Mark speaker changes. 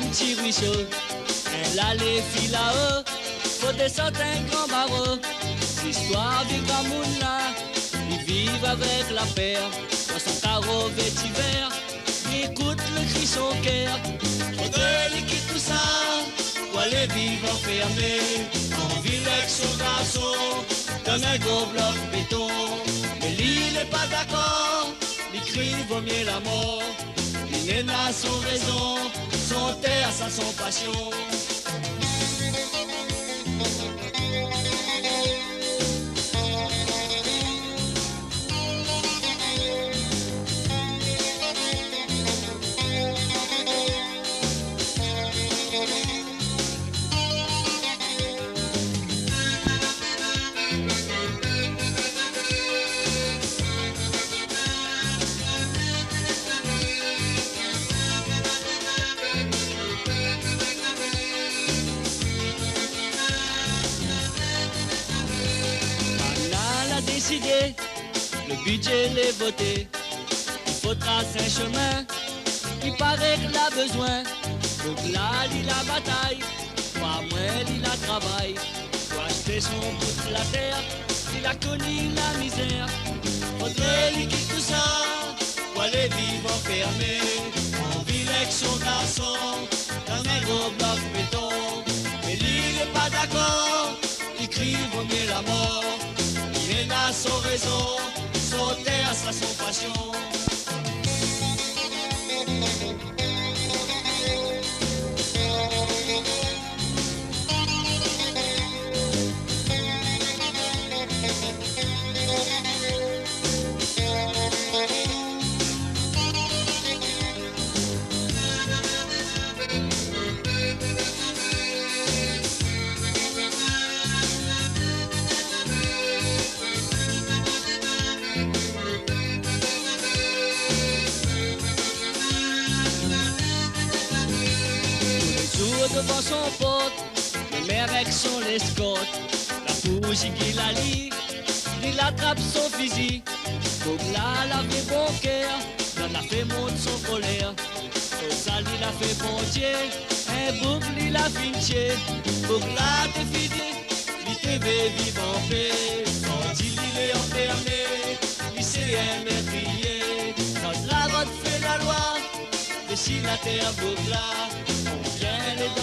Speaker 1: un petit ruisseau. Elle a les filles là-haut, faut descendre un grand barreau. L'histoire du grand monde là, ils vivent avec la paire. Dans son carreau vétiver, il écoute le cri son cœur. Faudrait lui quitte tout ça, pour aller vivre enfermé. En ville avec son garçon, comme un gros bloc béton. Mais lui n'est pas d'accord, il crie vaut mieux la mort. Il n'a son raison, son terre, ça son passion. Décidé, le budget l'est voté. Il faut tracer un chemin, il paraît qu'il a besoin. Donc là, il a bataille, pas moins il a travail. Pour acheter son bout de la terre, il a connu la misère. Faudrait lui quitter tout ça, pour aller vivre enfermé. En ville avec son garçon, dans un gros bloc béton. Mais lui n'est pas d'accord, il crie vaut mieux la mort. Il a son raison, son terre, ça son passion. Devant son pote, le maire avec son escorte. La bougie qui la lit, il attrape son fusil. Donc là, il a fait bon cœur, il a fait monter son colère. Au sale, il a fait bon Dieu, un boucle, il a finché. Donc là, t'es fini, il te veut vivre en paix. Quand il est enfermé, il sait un meurtrier. Quand la vote fait la loi, et si la terre boucle là, on vient les